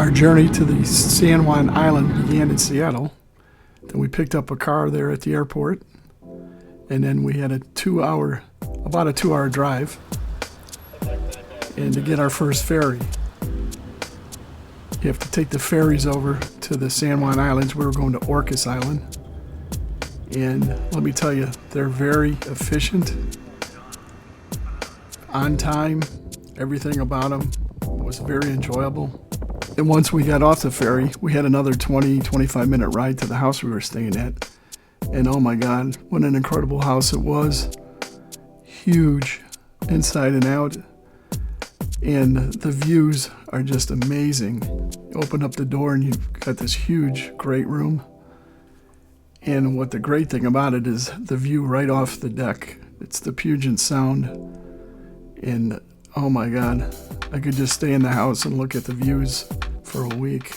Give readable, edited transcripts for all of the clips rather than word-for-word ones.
Our journey to the San Juan Island began in Seattle. Then we picked up a car there at the airport, and then we had about a 2-hour drive, and to get our first ferry. You have to take the ferries over to the San Juan Islands. We were going to Orcas Island, and let me tell you, they're very efficient, on time. Everything about them was very enjoyable. And once we got off the ferry, we had another 20-25 minute ride to the house we were staying at. And oh my God, what an incredible house it was. Huge, inside and out. And the views are just amazing. You open up the door and you've got this huge, great room. And what the great thing about it is the view right off the deck. It's the Puget Sound. And oh my God, I could just stay in the house and look at the views for a week.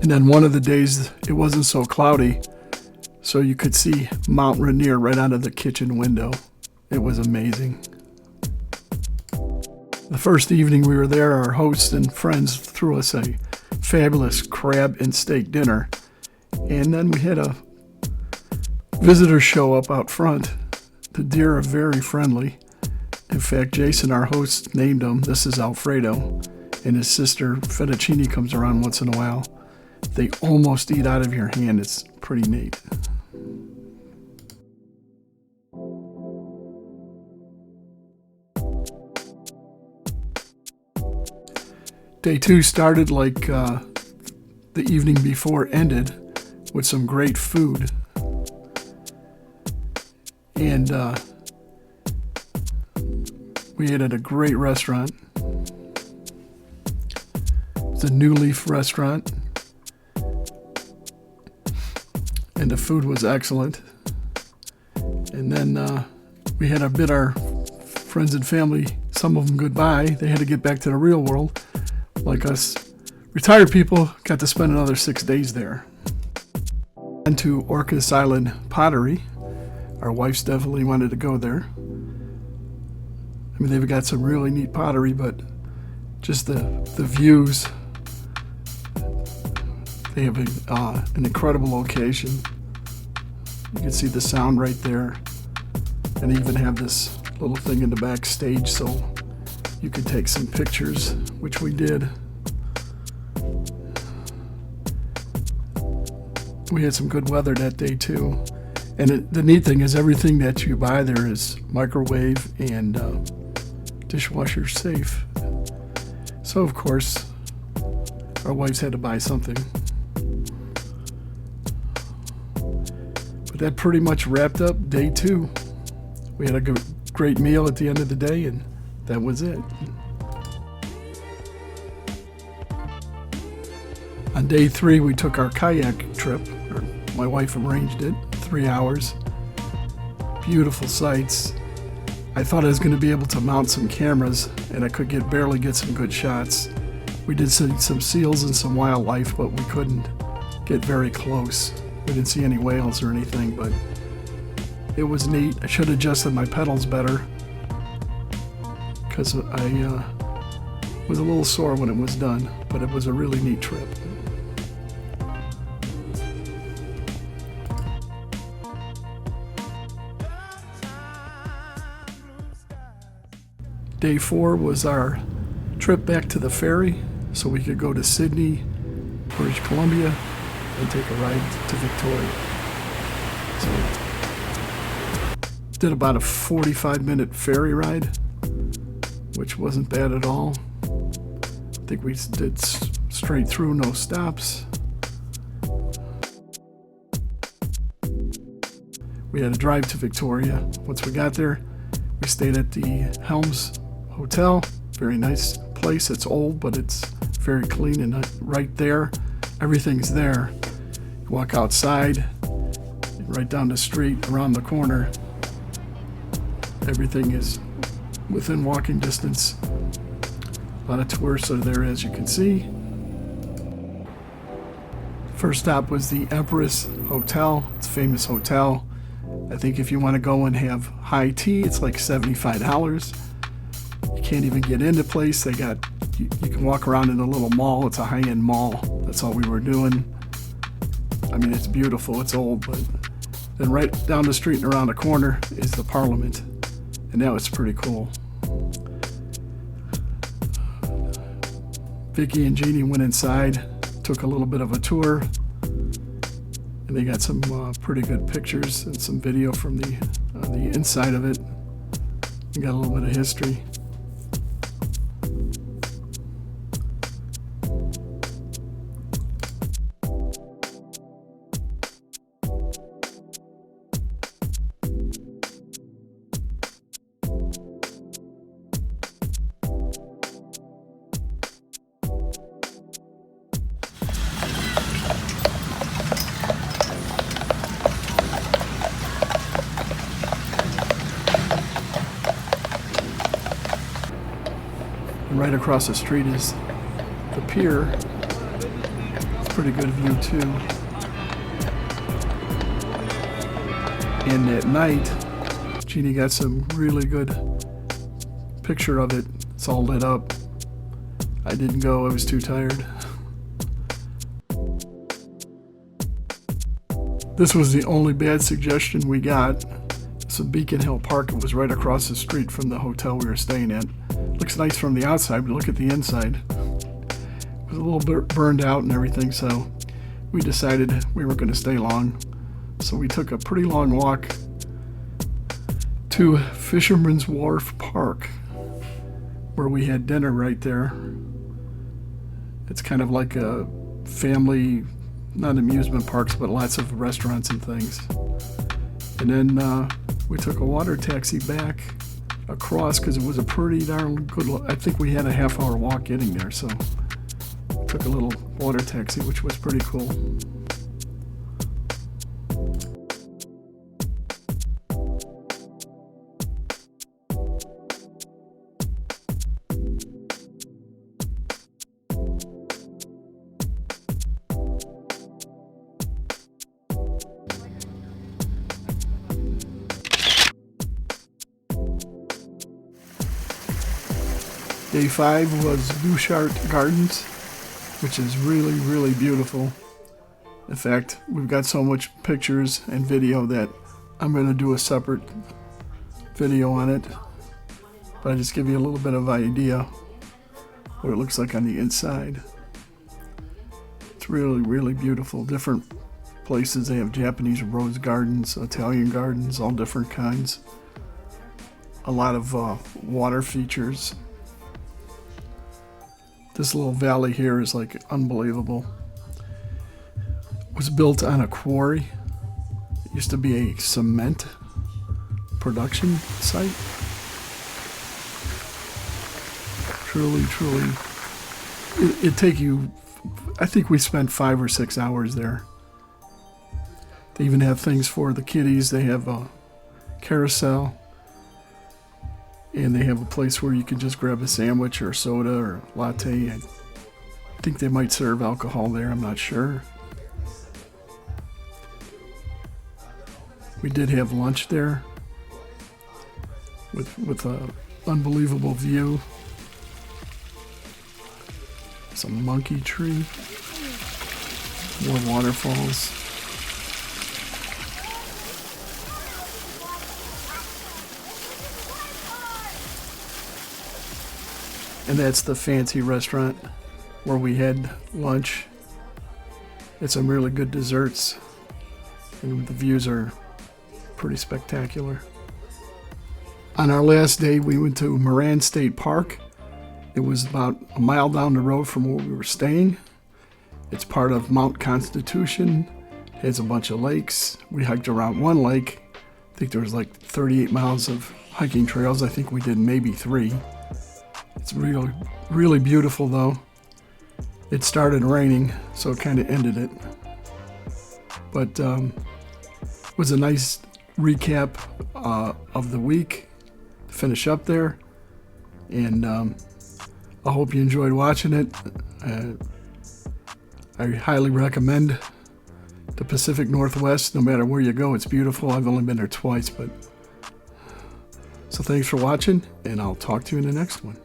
And then one of the days it wasn't so cloudy, so you could see Mount Rainier right out of the kitchen window. It was amazing. The first evening we were there, our hosts and friends threw us a fabulous crab and steak dinner. And then we had a visitor show up out front. The deer are very friendly. In fact, Jason, our host, named him. This is Alfredo. And his sister, Fettuccine, comes around once in a while. They almost eat out of your hand. It's pretty neat. Day 2 started like the evening before ended with some great food. And we ate at a great restaurant. It's a New Leaf restaurant. And the food was excellent. And then we had to bid our friends and family, some of them goodbye. They had to get back to the real world. Like us retired people, got to spend another 6 days there. And to Orcas Island Pottery. Our wives definitely wanted to go there. I mean, they've got some really neat pottery, but just the views. They have an incredible location. You can see the sound right there. And they even have this little thing in the backstage so you could take some pictures, which we did. We had some good weather that day too. And the neat thing is everything that you buy there is microwave and dishwasher safe. So of course, our wives had to buy something. But that pretty much wrapped up day 2. We had a great meal at the end of the day, and that was it. On day 3, we took our kayak trip. My wife arranged it, 3 hours. Beautiful sights. I thought I was going to be able to mount some cameras, and I could barely get some good shots. We did see some seals and some wildlife, but we couldn't get very close. We didn't see any whales or anything, but it was neat. I should have adjusted my pedals better, because I was a little sore when it was done, but it was a really neat trip. Day 4 was our trip back to the ferry so we could go to Sydney, British Columbia, and take a ride to Victoria. So did about a 45-minute ferry ride, which wasn't bad at all. I think we did straight through, no stops. We had to drive to Victoria. Once we got there, we stayed at the Helms Hotel. Very nice place. It's old, but it's very clean, and right there, everything's there. You walk outside, right down the street, around the corner. Everything is within walking distance. A lot of tourists are there, as you can see. First stop was the Empress Hotel. It's a famous hotel. I think if you want to go and have high tea, it's like $75. You can't even get into place. You can walk around in a little mall. It's a high-end mall. That's all we were doing. I mean, it's beautiful. It's old, but then right down the street and around the corner is the Parliament, and that was pretty cool. Vicky and Jeannie went inside, took a little bit of a tour, and they got some pretty good pictures and some video from the inside of it. We got a little bit of history. And right across the street is the Pier. It's a pretty good view too. And at night, Jeannie got some really good picture of it. It's all lit up. I didn't go, I was too tired. This was the only bad suggestion we got. It's a Beacon Hill Park. It was right across the street from the hotel we were staying at. Looks nice from the outside, but look at the inside. It was a little bit burned out and everything, so we decided we weren't going to stay long. So we took a pretty long walk to Fisherman's Wharf Park, where we had dinner right there. It's kind of like a family, not amusement parks, but lots of restaurants and things. And then we took a water taxi back across because it was a pretty darn good, I think we had a half-hour walk getting there, so took a little water taxi, which was pretty cool. Day 5 was Bouchard Gardens, which is really, really beautiful. In fact, we've got so much pictures and video that I'm going to do a separate video on it. But I just give you a little bit of idea what it looks like on the inside. It's really, really beautiful. Different places. They have Japanese rose gardens, Italian gardens, all different kinds. A lot of water features. This little valley here is like unbelievable. It was built on a quarry. It used to be a cement production site. Truly, truly. It'd take you, I think we spent 5 or 6 hours there. They even have things for the kiddies. They have a carousel. And they have a place where you can just grab a sandwich or a soda or a latte. I think they might serve alcohol there, I'm not sure. We did have lunch there with an unbelievable view. Some monkey tree, more waterfalls. And that's the fancy restaurant where we had lunch. It's some really good desserts, and the views are pretty spectacular. On our last day, we went to Moran State Park. It was about a mile down the road from where we were staying. It's part of Mount Constitution. It has a bunch of lakes. We hiked around one lake. I think there was like 38 miles of hiking trails. I think we did maybe 3. It's really, really beautiful though. It started raining, so it kind of ended it. But it was a nice recap of the week to finish up there. And I hope you enjoyed watching it. I highly recommend the Pacific Northwest. No matter where you go, it's beautiful. I've only been there twice, but so thanks for watching, and I'll talk to you in the next one.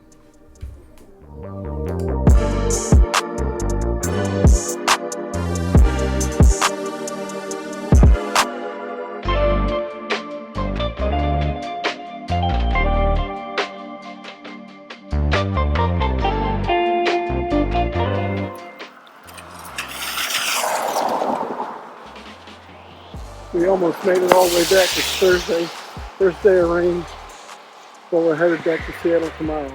We almost made it all the way back. It's Thursday. First day of rain. So we're headed back to Seattle tomorrow.